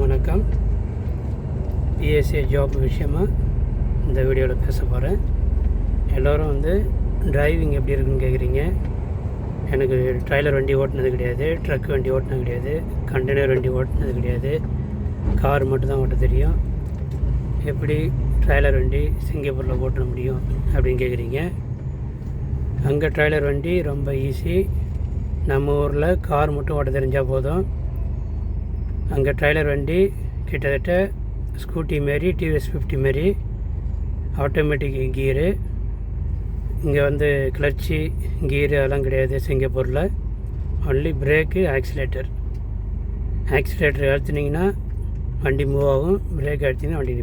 எல்லோருக்கும் வணக்கம். PSA job விஷயமாக இந்த வீடியோவில் பேச போகிறேன். எல்லோரும் டிரைவிங் எப்படி இருக்குன்னு கேட்குறீங்க. எனக்கு ட்ரைலர் வண்டி ஓட்டினது கிடையாது, ட்ரக் வண்டி ஓட்டினது கிடையாது, கண்டெய்னர் வண்டி ஓட்டினது கிடையாது, கார் மட்டும்தான் ஓட்ட தெரியும். எப்படி ட்ரைலர் வண்டி சிங்கப்பூரில் ஓட்ட முடியும் அப்படின்னு கேட்குறீங்க. அங்கே ட்ரைலர் வண்டி ரொம்ப ஈஸி. நம்ம ஊரில் கார் மட்டும் ஓட்ட தெரிஞ்சால் போதும். அங்கே ட்ரைலர் வண்டி கிட்டத்தட்ட ஸ்கூட்டி மாரி, டிவிஎஸ் 50 மாரி ஆட்டோமேட்டிக் கீரு. இங்கே கிளட்சி கீரு அதெல்லாம் கிடையாது சிங்கப்பூரில். ஒன்லி பிரேக்கு, ஆக்சிலேட்டர் அழுத்தினீங்கன்னா வண்டி மூவ் ஆகும், பிரேக் அழுத்திங்கன்னா வண்டி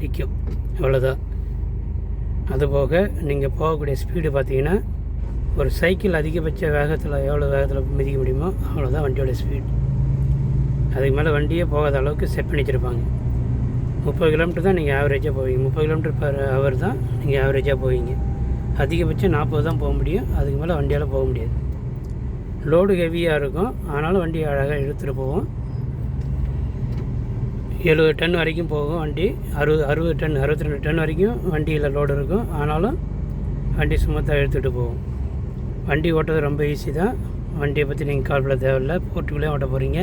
நிற்கும். அவ்வளோதான். அதுபோக நீங்கள் போகக்கூடிய ஸ்பீடு பார்த்தீங்கன்னா ஒரு சைக்கிள் அதிகபட்ச வேகத்தில் எவ்வளோ வேகத்தில் மிதிக்க முடியுமோ அவ்வளோதான் வண்டியோட ஸ்பீட். அதுக்கு மேலே வண்டியே போகாத அளவுக்கு செட் பண்ணி வச்சுருப்பாங்க. 30 கிலோமீட்டர் தான் நீங்கள் ஆவரேஜாக போவீங்க. 30 கிலோமீட்டர் பர் ஹவர் தான் நீங்கள் ஆவரேஜாக போவீங்க. அதிகபட்சம் 40 தான் போக முடியும். அதுக்கு மேலே வண்டியால் போக முடியாது. லோடு ஹெவியாக இருக்கும், ஆனாலும் வண்டி அழகாக இழுத்துட்டு போவோம். 70 டன் வரைக்கும் போகும் வண்டி. 60 டன் 62 டன் வரைக்கும் வண்டியில் லோடு இருக்கும், ஆனாலும் வண்டி சுமத்தாக இழுத்துட்டு போகும். வண்டி ஓட்டுறது ரொம்ப ஈஸி தான். வண்டியை பற்றி நீங்கள் கால் பண்ண தேவையில்லை. போர்ட்டுக்குள்ளே ஓட்ட போகிறீங்க.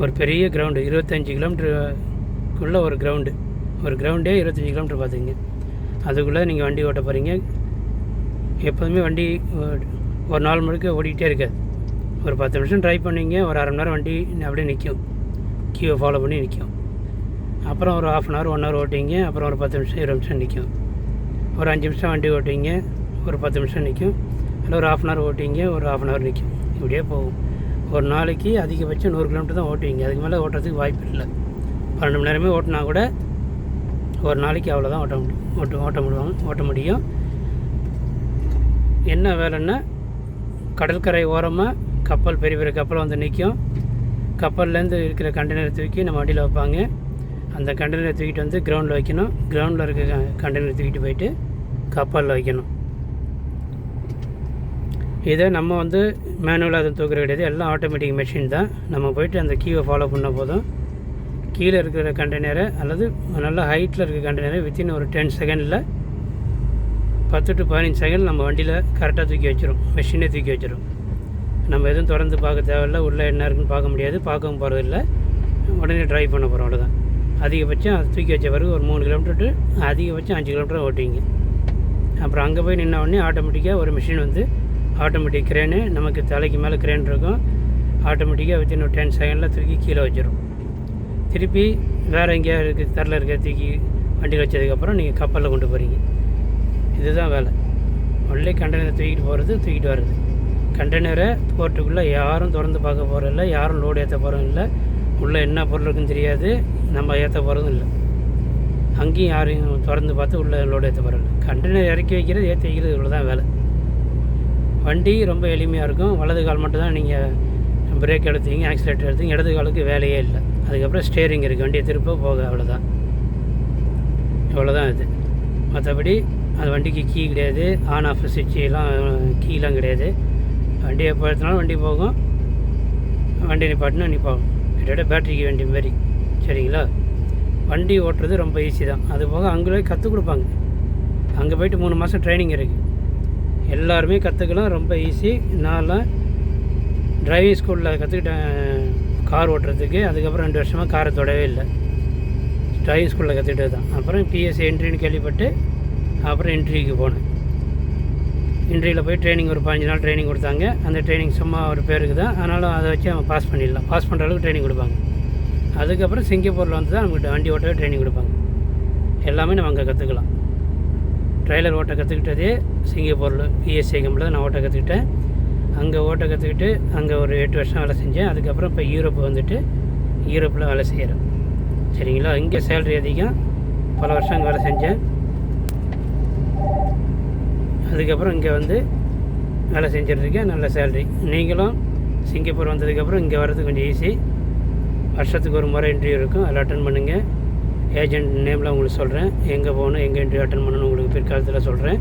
ஒரு பெரிய கிரவுண்டு, 25 கிலோமீட்டருக்குள்ளே ஒரு கிரவுண்டே 25 கிலோமீட்டர் பார்த்துங்க. அதுக்குள்ளே நீங்கள் வண்டி ஓட்ட போகிறீங்க. எப்போதுமே வண்டி ஒரு நாள் முழுக்க ஓடிக்கிட்டே இருக்காது. ஒரு 10 நிமிஷம் ட்ரைவ் பண்ணிங்க, ஒரு அரை மணி நேரம் வண்டி அப்படியே நிற்கும், கியூவை ஃபாலோ பண்ணி நிற்கும். அப்புறம் ஒரு 1/2 hour 1 hour ஓட்டிங்க, அப்புறம் ஒரு 10 நிமிஷம் 20 நிமிஷம் நிற்கும். ஒரு 5 நிமிஷம் வண்டி ஓட்டிங்க, ஒரு 10 நிமிஷம் நிற்கும். அதில் ஒரு 1/2 hour ஓட்டிங்க, ஒரு 1/2 hour நிற்கும். இப்படியே போகும். ஒரு நாளைக்கு அதிகபட்சம் 100 கிலோமீட்டர் தான் ஓட்டுவீங்க. அதுக்கு மேலே ஓட்டுறதுக்கு வாய்ப்பு இல்லை. 12 மணி நேரமே ஓட்டினா கூட ஒரு நாளைக்கு அவ்வளோதான் ஓட்ட முடியும். என்ன வேலைன்னா, கடற்கரை ஓரமாக கப்பல், பெரிய பெரிய கப்பல் நிற்கும். கப்பல்லேருந்து இருக்கிற கண்டெய்னரை தூக்கி நம்ம வண்டியில் வைப்பாங்க. அந்த கண்டெய்னரை தூக்கிட்டு கிரவுண்டில் வைக்கணும். கிரவுண்டில் இருக்க கண்டெய்னரை தூக்கிட்டு போயிட்டு கப்பலில் வைக்கணும். இதை நம்ம மேனுவலாக அதை தூக்குறது கிடையாது, எல்லாம் ஆட்டோமேட்டிக் மெஷின் தான். நம்ம போய்ட்டு அந்த கீவை ஃபாலோ பண்ண போதும். கீழே இருக்கிற கண்டெய்னரை அல்லது நல்ல ஹைட்டில் இருக்கிற கண்டெய்னரை வித்தின் ஒரு 10 செகண்டில் 10 to 15 செகண்ட் நம்ம வண்டியில் கரெக்டாக தூக்கி வச்சிடும். மெஷினே தூக்கி வச்சிடும். நம்ம எதுவும் திறந்து பார்க்க தேவையில்லை, உள்ளே என்ன இருக்குன்னு பார்க்க முடியாது, பார்க்கவும் போகிறதில்ல. உடனே ட்ரைவ் பண்ண போகிறோம், அவ்வளோதான். அதிகபட்சம் அது தூக்கி வச்ச பிறகு ஒரு 3 கிலோமீட்டர் டு அதிகபட்சம் 5 கிலோமீட்டர் ஓட்டிங்க. அப்புறம் அங்கே போய் நின்ன உடனே ஆட்டோமேட்டிக்காக ஒரு மிஷின் ஆட்டோமேட்டிக் கிரேனு, நமக்கு தலைக்கு மேலே கிரேன் இருக்கும். ஆட்டோமேட்டிக்காக வித்தின் ஒரு 10 செகண்டில் தூக்கி கீழே வச்சிடும். திருப்பி வேறு எங்கேயா இருக்குது தரல இருக்க தூக்கி வண்டியில் வச்சதுக்கப்புறம் நீங்கள் கப்பலில் கொண்டு போகிறீங்க. இதுதான் வேலை. ஒன்லி கண்டெய்னரை தூக்கிட்டு போகிறது, தூக்கிட்டு வர்றது. கண்டெய்னரை போர்ட்டுக்குள்ளே யாரும் திறந்து பார்க்க போகிறதில்ல, யாரும் லோடு ஏற்ற போகிறதும் இல்லை. உள்ளே என்ன பொருள் இருக்குன்னு தெரியாது, நம்ம ஏற்ற போகிறதும் இல்லை. அங்கேயும் யாரையும் திறந்து பார்த்து உள்ளே லோடு ஏற்ற போகிறதில்ல. கண்டெய்னர் இறக்கி வைக்கிறது, ஏற்றி வைக்கிறது, இவ்வளோ தான் வேலை. வண்டி ரொம்ப எளிமையாக இருக்கும். வலது கால் மட்டும் தான் நீங்கள் பிரேக் எடுத்தீங்க, ஆக்சிலேட்டர் எடுத்தீங்க. இடது காலுக்கு வேலையே இல்லை. அதுக்கப்புறம் ஸ்டேரிங் இருக்குது, வண்டியை திருப்ப போக, அவ்வளோதான். இவ்வளோதான் இது. மற்றபடி அது வண்டிக்கு கீ கிடையாது, ஆன் ஆஃப் சுவிட்செலாம் கீலாம் கிடையாது. வண்டியை எப்போ எடுத்தினாலும் வண்டி போகும், வண்டி நிப்பாட்டினா நிற்பாகும். கிட்டத்தட்ட பேட்டரிக்கு வண்டி மாரி. சரிங்களா? வண்டி ஓட்டுறது ரொம்ப ஈஸி தான். அது போக அங்கே கற்றுக் கொடுப்பாங்க. அங்கே போய்ட்டு 3 மாதம் ட்ரைனிங் இருக்குது. எல்லாருமே கற்றுக்கலாம், ரொம்ப ஈஸி. நான்லாம் டிரைவிங் ஸ்கூலில் கற்றுக்கிட்டேன் கார் ஓட்டுறதுக்கு. அதுக்கப்புறம் 2 வருஷமாக காரை தொடவே இல்லை. டிரைவிங் ஸ்கூலில் கற்றுக்கிட்டது தான். அப்புறம் பிஎஸ்சி என்ட்ரின்னு கேள்விப்பட்டு அப்புறம் இன்ட்ரிவியூக்கு போனேன். இன்ட்ரிவியூவில் போய் ட்ரைனிங் ஒரு 15 நாள் ட்ரைனிங் கொடுத்தாங்க. அந்த ட்ரைனிங் சும்மா ஒரு பேருக்கு தான், ஆனாலும் அதை வச்சு அவன் பாஸ் பண்ணிடலாம். பாஸ் பண்ணுற அளவுக்கு ட்ரைனிங் கொடுப்பாங்க. அதுக்கப்புறம் சிங்கப்பூரில் தான் நம்மகிட்ட வண்டி ஓட்டவே ட்ரைனிங் கொடுப்பாங்க. எல்லாமே நம்ம அங்கே கற்றுக்கலாம். ட்ரைலர் ஓட்ட கற்றுக்கிட்டதே சிங்கப்பூரில் பிஎஸ்சி கம்பெனியில் நான் ஓட்ட கற்றுக்கிட்டேன். அங்கே ஓட்ட கற்றுக்கிட்டு அங்கே ஒரு 8 வருஷம் வேலை செஞ்சேன். அதுக்கப்புறம் இப்போ யூரோப்பில் வேலை செய்கிறேன். சரிங்களா? இங்கே சேலரி அதிகம், பல வருஷம் அங்கே வேலை செஞ்சேன். அதுக்கப்புறம் இங்கே வேலை செஞ்சிட்ருக்கேன், நல்ல சேலரி. நீங்களும் சிங்கப்பூர் வந்ததுக்கப்புறம் இங்கே வர்றது கொஞ்சம் ஈஸி. வருஷத்துக்கு ஒரு முறை இன்டர்வியூ இருக்கும், அதில் அட்டன் பண்ணுங்கள். ஏஜென்ட் நேமில் உங்களுக்கு சொல்கிறேன், எங்கே போகணும், எங்கே இன்டர்வியூ அட்டன் பண்ணணும் உங்களுக்கு பிற்காலத்தில் சொல்கிறேன்.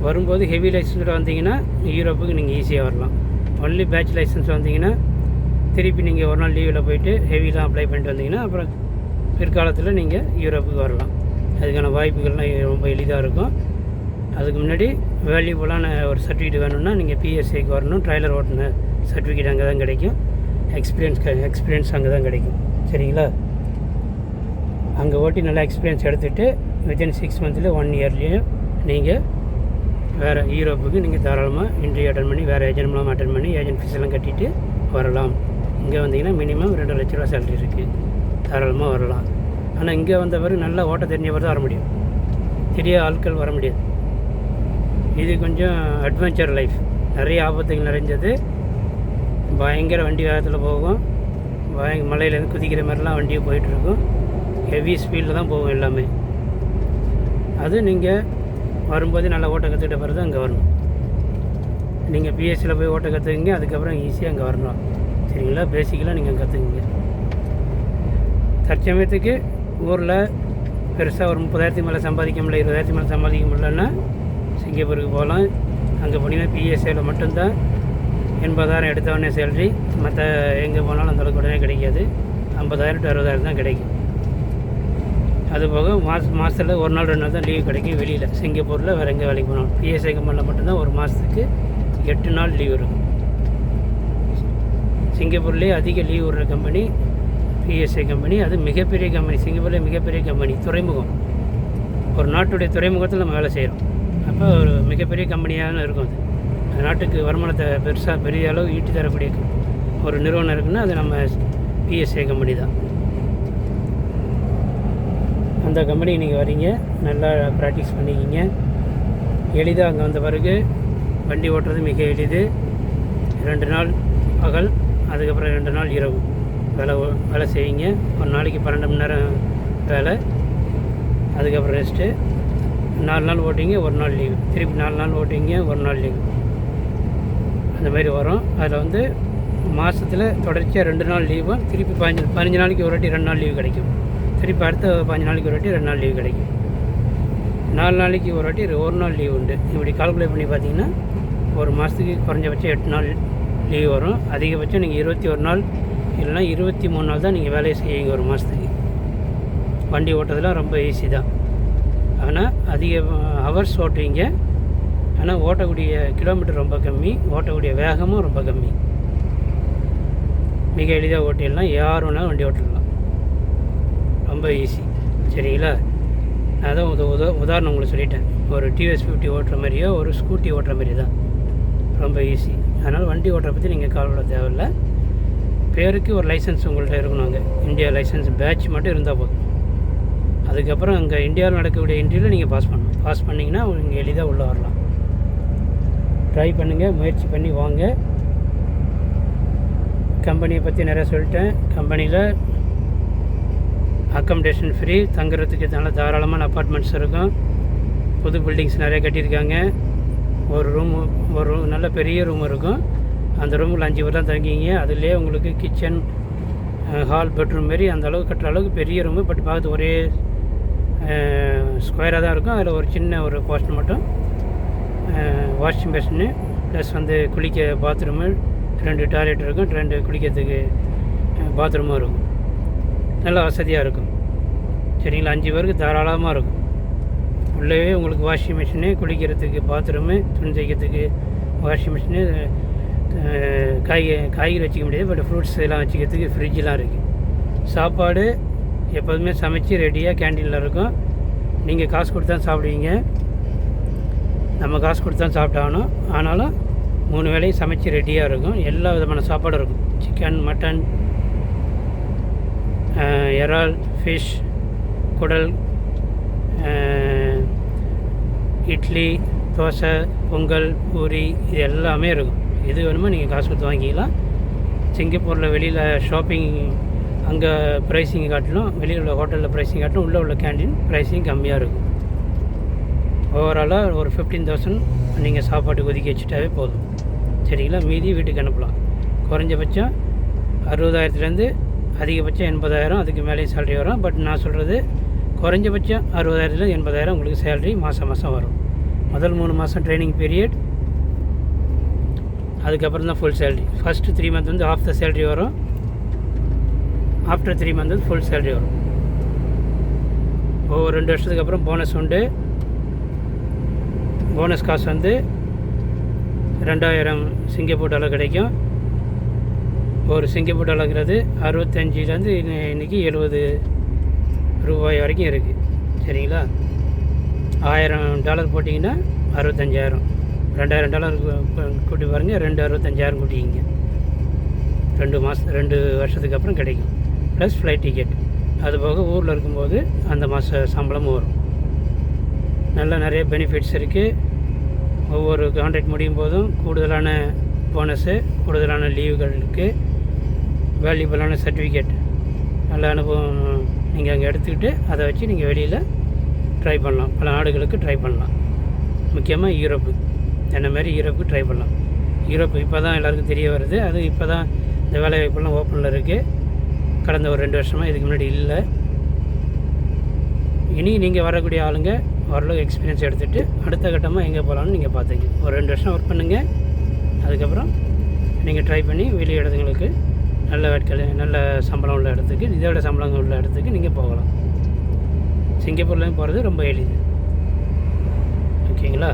வரும்போது ஹெவி லைசன்ஸில் வந்தீங்கன்னா யூரோப்புக்கு நீங்கள் ஈஸியாக வரலாம். ஒன்லி பேட்ச் லைசன்ஸ் வந்தீங்கன்னா திருப்பி நீங்கள் ஒரு நாள் லீவில் போயிட்டு ஹெவிலாம் அப்ளை பண்ணிட்டு வந்தீங்கன்னா அப்புறம் பிற்காலத்தில் நீங்கள் யூரோப்புக்கு வரலாம். அதுக்கான வாய்ப்புகள்லாம் ரொம்ப எளிதாக இருக்கும். அதுக்கு முன்னாடி வேல்யூபுளான ஒரு சர்டிஃபிகேட் வேணும்னா நீங்கள் பிஎஸ்சிக்கு வரணும். ட்ரைலர் ஓட்டின சர்டிஃபிகேட் அங்கே தான் கிடைக்கும். எக்ஸ்பீரியன்ஸ் அங்கே தான் கிடைக்கும். சரிங்களா? அங்கே ஓட்டி நல்லா எக்ஸ்பீரியன்ஸ் எடுத்துகிட்டு வித்தின் 6 மந்த்தில் 1 இயர்லேயும் நீங்கள் வேறு யூரோப்புக்கு நீங்கள் தாராளமாக இன்டர்வியூ அட்டன் பண்ணி வேறு ஏஜென்ட் மூலமாக அட்டன் பண்ணி ஏஜென்ட் ஃபீஸ் எல்லாம் கட்டிட்டு வரலாம். இங்கே வந்தீங்கன்னா மினிமம் 2 லட்ச ரூபா சேலரி இருக்குது. தாராளமாக வரலாம். ஆனால் இங்கே வந்த பிறகு நல்லா ஓட்ட தெரிஞ்சவர் தான் வர முடியும். பெரிய ஆட்கள் வர முடியாது. இது கொஞ்சம் அட்வென்ச்சர் லைஃப். நிறைய ஆபத்துகள் நிறைஞ்சது. பயங்கர வண்டி வேகத்தில் போகும். மலையிலேருந்து குதிக்கிற மாதிரிலாம் வண்டி போயிட்டுருக்கும். ஹெவி ஸ்பீடில் தான் போகும் எல்லாமே. அது நீங்கள் வரும்போது நல்லா ஓட்ட கற்றுக்கிட்ட பிறகு தான் அங்கே வரணும். நீங்கள் பிஎஸ்சியில் போய் ஓட்ட கற்றுக்குங்க. அதுக்கப்புறம் ஈஸியாக அங்கே வரணும். சரிங்களா? பேசிக்கலாக நீங்கள் கற்றுக்குங்க. தற்சமயத்துக்கு ஊரில் பெருசாக ஒரு 30,000 மேலே சம்பாதிக்க முடியல, 20,000 மேலே சம்பாதிக்க முடியலன்னா சிங்கப்பூருக்கு போகலாம். அங்கே போனீங்கன்னா பிஎஸ்சியில் மட்டும்தான் 80,000 எடுத்தவொடனே சேலரி. மற்ற எங்கே போனாலும் அந்தளவுக்கு உடனே கிடைக்காது. 50,000 to 60,000 தான் கிடைக்கும். அதுபோக மாதத்தில் 1 நாள் 2 நாள் தான் லீவு கிடைக்கும் வெளியில். சிங்கப்பூரில் வேறு எங்கே வேலைக்கு போனாலும் பிஎஸ்ஐ கம்பெனியில் மட்டும்தான் ஒரு மாதத்துக்கு 8 நாள் லீவ் இருக்கும். சிங்கப்பூர்லேயே அதிக லீவ் விடுற கம்பெனி பிஎஸ்ஐ கம்பெனி. அது மிகப்பெரிய கம்பெனி. சிங்கப்பூரில் மிகப்பெரிய கம்பெனி. துறைமுகம். ஒரு நாட்டுடைய துறைமுகத்தில் நம்ம வேலை செய்கிறோம். அப்போ ஒரு மிகப்பெரிய கம்பெனியாக இருக்கும். அது நாட்டுக்கு வருமானத்தை பெரிய அளவு ஈட்டி தரக்கூடிய ஒரு நிறுவனம் இருக்குன்னா அது நம்ம பிஎஸ்ஐ கம்பெனி தான். அந்த கம்பெனிக்கு நீங்கள் வரீங்க, நல்லா ப்ராக்டிஸ் பண்ணிக்கிங்க. எளிதாக அங்கே வந்த பிறகு வண்டி ஓட்டுறது மிக எளிது. 2 நாள் பகல், அதுக்கப்புறம் 2 நாள் இரவு வேலை செய்வீங்க. ஒரு நாளைக்கு 12 மணி நேரம் வேலை, அதுக்கப்புறம் ரெஸ்ட்டு. 4 நாள் ஓட்டிங்க, 1 நாள் லீவு. திருப்பி 4 நாள் ஓட்டிங்க, 1 நாள் லீவு. அந்த மாதிரி வரும். அதில் மாதத்தில் தொடர்ச்சியாக 2 நாள் லீவும், திருப்பி 15 நாளைக்கு ஒரு வாட்டி 2 நாள் லீவு கிடைக்கும். திருப்பி அடுத்த 15 நாளைக்கு ஒரு வாட்டி 2 நாள் லீவு கிடைக்கும். 4 நாளைக்கு ஒரு வாட்டி 1 நாள் லீவு உண்டு. இப்படி கால்குலேட் பண்ணி பார்த்தீங்கன்னா ஒரு மாதத்துக்கு குறைஞ்சபட்சம் 8 நாள் லீவு வரும். அதிகபட்சம் நீங்கள் 21 நாள் இல்லைனா 23 நாள் தான் நீங்கள் வேலையை செய்வீங்க ஒரு மாதத்துக்கு. வண்டி ஓட்டுறதுலாம் ரொம்ப ஈஸி தான். ஆனால் அதிக ஹவர்ஸ் ஓட்டுவீங்க. ஆனால் ஓட்டக்கூடிய கிலோமீட்டர் ரொம்ப கம்மி, ஓட்டக்கூடிய வேகமும் ரொம்ப கம்மி. மிக எளிதாக ஓட்டிடலாம். யார் வேணாலும் வண்டி ஓட்டிடலாம். ரொம்ப ஈஸி. சரிங்களா? நான் தான் உதாரணம் உங்களுக்கு சொல்லிட்டேன். ஒரு டிவிஎஸ் 50 ஓட்டுற மாதிரியோ ஒரு ஸ்கூட்டி ஓட்டுற மாதிரி தான். ரொம்ப ஈஸி. அதனால் வண்டி ஓட்டுற பற்றி நீங்கள் கவலைப்பட தேவையில்லை. பேருக்கு ஒரு லைசன்ஸ் உங்கள்கிட்ட இருக்கணும். அங்கே இந்தியா லைசன்ஸ் பேட்ச் மட்டும் இருந்தால் போதும். அதுக்கப்புறம் அங்கே இந்தியாவில் நடக்கக்கூடிய இன்டர்வியூவில் நீங்கள் பாஸ் பண்ணணும். பாஸ் பண்ணிங்கன்னா நீங்கள் எளிதாக உள்ளே வரலாம். ட்ரை பண்ணுங்கள், முயற்சி பண்ணி வாங்க. கம்பெனியை பற்றி நிறையா சொல்லிட்டேன். கம்பெனியில் அக்காமடேஷன் ஃப்ரீ, தங்குறதுக்கு நல்ல தாராளமான அப்பார்ட்மெண்ட்ஸ் இருக்கும். புது பில்டிங்ஸ் நிறைய கட்டியிருக்காங்க. ஒரு நல்ல பெரிய ரூம் இருக்கும். அந்த ரூமில் 5 பேர் தான் தங்கிங்க. அதுலேயே உங்களுக்கு கிச்சன், ஹால், பெட்ரூம் மாரி அந்த அளவுக்கு கட்டுற அளவுக்கு பெரிய ரூமு. பட் பார்த்து ஒரே ஸ்கொயராக தான் இருக்கும். அதில் ஒரு சின்ன ஒரு போர்ஷன் மட்டும் வாஷிங் பேஷனு ப்ளஸ் குளிக்க பாத்ரூமு, 2 டாய்லெட் இருக்கும், 2 குளிக்கிறதுக்கு பாத்ரூமும் இருக்கும். நல்ல வசதியாக இருக்கும். சரிங்களா? 5 பேருக்கு தாராளமாக இருக்கும். உள்ளவே உங்களுக்கு வாஷிங் மிஷினு, குளிக்கிறதுக்கு பாத்ரூமு, துணி தைக்கிறதுக்கு வாஷிங் மிஷினு, காய்கறி வச்சுக்க முடியாது. பட் ஃப்ரூட்ஸ் எல்லாம் வச்சுக்கிறதுக்கு ஃப்ரிட்ஜெலாம் இருக்குது. சாப்பாடு எப்போதுமே சமைச்சு ரெடியாக கேன்டீனில் இருக்கும். நீங்கள் காசு கொடுத்து தான் சாப்பிடுவீங்க. நம்ம காசு கொடுத்து தான் சாப்பிட்டாகணும். ஆனாலும் 3 வேளையும் சமைச்சு ரெடியாக இருக்கும். எல்லா விதமான சாப்பாடும் இருக்கும். சிக்கன், மட்டன், இறால், ஃபிஷ், குடல், இட்லி, தோசை, பொங்கல், பூரி, இது எல்லாமே இருக்கும். எது வேணுமோ நீங்கள் காசு கொடுத்து வாங்கிக்கலாம். சிங்கப்பூரில் வெளியில் ஷாப்பிங் அங்கே ப்ரைஸிங் காட்டிலும், வெளியில் உள்ள ஹோட்டலில் ப்ரைஸிங் காட்டிலும் உள்ளே உள்ள கேண்டீன் ப்ரைஸிங் கம்மியாக இருக்கும். ஓவராலாக ஒரு 15,000 நீங்கள் சாப்பாட்டுக்கு ஒதுக்கி வச்சுட்டாவே போதும். சரிங்களா? மீதி வீட்டுக்கு அனுப்பலாம். குறைஞ்சபட்சம் 60,000 அதிகபட்சம் 80,000, அதுக்கு மேலே சேலரி வரும். பட் நான் சொல்கிறது குறைஞ்சபட்சம் 60,000 80,000 உங்களுக்கு சேலரி மாதம் வரும். முதல் 3 மாதம் ட்ரைனிங் பீரியட். அதுக்கப்புறம் தான் ஃபுல் சேலரி. ஃபஸ்ட்டு 3 மந்த் வந்து ஆஃப் த சேலரி வரும். ஆஃப்டர் 3 மந்த் வந்து ஃபுல் சேலரி வரும். ஒவ்வொரு 2 வருஷத்துக்கு அப்புறம் போனஸ் உண்டு. போனஸ் காசு வந்து 2000 சிங்கப்பூர் டாலர் கிடைக்கும். ஒரு சிங்கப்பூர் டாலருங்கிறது 65லேருந்து இன்றைக்கி 70 ரூபாய் வரைக்கும் இருக்குது. சரிங்களா? $1000 போட்டிங்கன்னா 65,000. $2000 கூட்டி பாருங்கள், 65,000 கூட்டிக்கிங்க. 2 வருஷத்துக்கு அப்புறம் கிடைக்கும். Plus flight ticket. அது போக ஊரில் இருக்கும்போது அந்த மாத சம்பளமும் வரும். நிறைய பெனிஃபிட்ஸ் இருக்குது. ஒவ்வொரு கான்ட்ராக்ட் முடியும் போதும் கூடுதலான போனஸு, கூடுதலான லீவுகள் இருக்குது, வேல்யூபிளான சர்டிஃபிகேட், நல்ல அனுபவம் நீங்கள் அங்கே எடுத்துக்கிட்டு அதை வச்சு நீங்கள் வெளியில் ட்ரை பண்ணலாம். பல நாடுகளுக்கு ட்ரை பண்ணலாம். முக்கியமாக யூரோப்பு, என்ன மாதிரி யூரோப்புக்கு ட்ரை பண்ணலாம். யூரோப்பு இப்போ தான் எல்லாருக்கும் தெரிய வருது. அது இப்போ தான் இந்த வேலைவாய்ப்பெல்லாம் ஓப்பனில் இருக்குது. கடந்த ஒரு 2 வருஷமாக இதுக்கு முன்னாடி இல்லை. இனி நீங்கள் வரக்கூடிய ஆளுங்க ஓரளவு எக்ஸ்பீரியன்ஸ் எடுத்துகிட்டு அடுத்த கட்டமாக எங்கே போகலான்னு நீங்கள் பார்த்துங்க. ஒரு 2 வருஷம் ஒர்க் பண்ணுங்கள். அதுக்கப்புறம் நீங்கள் ட்ரை பண்ணி வெளி இடத்துங்களுக்கு நல்ல சம்பளம் உள்ள இடத்துக்கு, இதோட சம்பளம் உள்ள இடத்துக்கு நீங்கள் போகலாம். சிங்கப்பூர்லேயும் போகிறது ரொம்ப எளிது. ஓகேங்களா?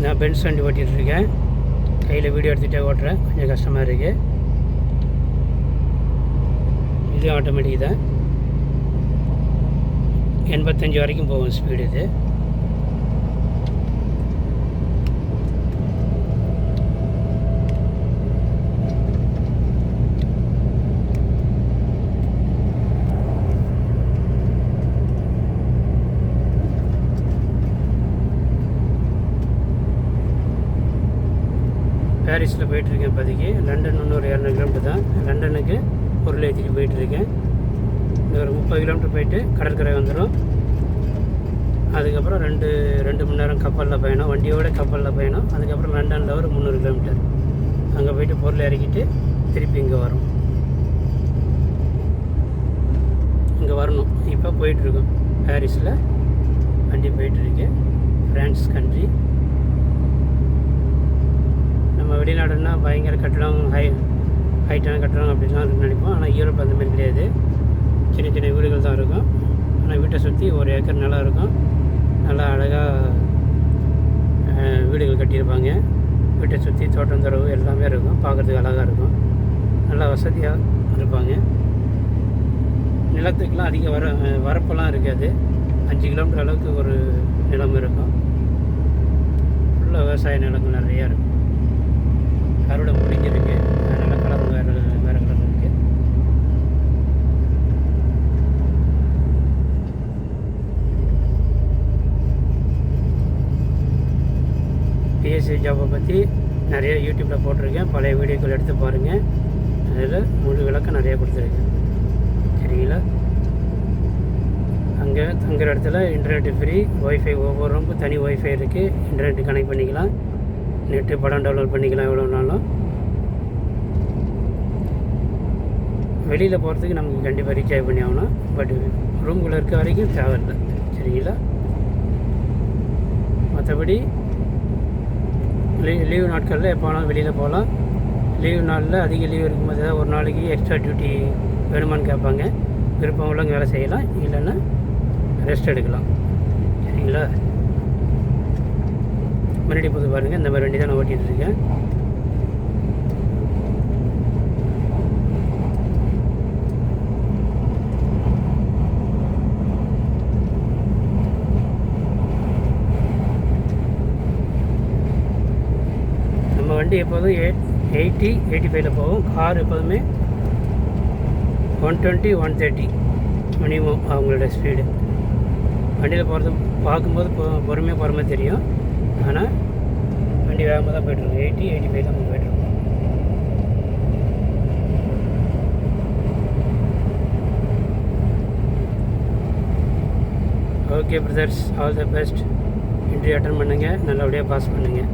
நான் பென்ஸ் வண்டி ஓட்டிகிட்ருக்கேன். கையில் வீடியோ எடுத்துகிட்டே ஓட்டுறேன். கொஞ்சம் கஷ்டமாக இருக்குது. இது ஆட்டோமேட்டிக் தான். 85 வரைக்கும் போகும் ஸ்பீடு. இது பாரிஸில் போயிட்டுருக்கேன் இப்போதைக்கு. லண்டன் இன்னும் ஒரு 200 கிலோமீட்டர் தான். லண்டனுக்கு பொருள் ஏற்றிட்டு போயிட்டுருக்கேன். ஒரு 30 கிலோமீட்டர் போயிட்டு கடற்கரை வந்துடும். அதுக்கப்புறம் 2 மணி நேரம் கப்பலில் பயணம், வண்டியோட கப்பலில் பயணம். அதுக்கப்புறம் லண்டனில் ஒரு 300 கிலோமீட்டர் அங்கே போயிட்டு பொருள் இறக்கிட்டு திருப்பி இங்கே வரும். இங்கே வரணும். இப்போ போயிட்டுருக்கோம். பாரிஸில் வண்டி போயிட்டுருக்கு. France country. நம்ம வெளிநாடுன்னா பயங்கர கட்டடம், ஹைட்டான கட்டடம் அப்படின்லாம் நினைப்போம். ஆனால் யூரோப் அந்த மாதிரி கிடையாது. சின்ன சின்ன வீடுகள் தான் இருக்கும். ஆனால் வீட்டை சுற்றி 1 ஏக்கர் நிலம் இருக்கும். நல்லா அழகாக வீடுகள் கட்டியிருப்பாங்க. வீட்டை சுற்றி தோட்டம் தொரவு எல்லாமே இருக்கும். பார்க்குறதுக்கு அழகாக இருக்கும். நல்லா வசதியாக இருப்பாங்க. நிலத்துக்கெலாம் அதிக வரப்பெல்லாம் இருக்காது. 5 கிலோமீட்டர் அளவுக்கு ஒரு நிலம் இருக்கும். ஃபுல்லாக விவசாய நிலங்கள் நிறையா இருக்கும். அறுவடை முடிஞ்சிருக்கு. நல்ல கலர் வேறு கலர் இருக்குது. பிஎஸ்சி ஜாப்பை பற்றி நிறைய யூடியூப்பில் போட்டிருக்கேன். பழைய வீடியோக்கள் எடுத்து பாருங்கள். அதில் முழு விளக்கம் நிறையா கொடுத்துருக்கேன். சரிங்களா? அங்கே தங்குற இடத்துல இன்டர்நெட் ஃப்ரீ, ஒய்ஃபை ஒவ்வொரு ரூமுக்கும் தனி ஒய்ஃபை இருக்குது. இன்டர்நெட் கனெக்ட் பண்ணிக்கலாம். நெட்டு படம் டவுன்லோட் பண்ணிக்கலாம் எவ்வளோனாலும். வெளியில் போகிறதுக்கு நமக்கு கண்டிப்பாக ரீசார்ஜ் பண்ணி ஆகணும். பட் ரூம்குள்ளே இருக்க வரைக்கும் தேவையில்லை. சரிங்களா? மற்றபடி லீவு நாட்களில் எப்போ வேணாலும் வெளியில் போகலாம். லீவு நாளில் அதிக லீவு இருக்கும்போது ஏதாவது ஒரு நாளைக்கு எக்ஸ்ட்ரா டியூட்டி வேணுமான்னு கேட்பாங்க. விருப்பம் உள்ளவங்க வேலை செய்யலாம், இல்லைன்னா ரெஸ்ட் எடுக்கலாம். சரிங்களா? முன்னாடி போது பாருங்கள். இந்த மாதிரி வண்டி தான் நான் ஓட்டிகிட்டு இருக்கேன். நம்ம வண்டி எப்போதும் 80-85 போகும். கார் எப்போதுமே 120-130 மினிமம் அவங்களோட ஸ்பீடு. வண்டியில் போகிறது பார்க்கும்போது பொறுமையாக போகிற மாதிரி தெரியும். ஆனால் வண்டி வேகமாக தான் போய்ட்டுருக்கோம். 80-85 தான் போய்ட்டுருக்கோம். Okay brothers, all the best. Interview attend பண்ணுங்கள். நல்லபடியாக பாஸ் பண்ணுங்கள்.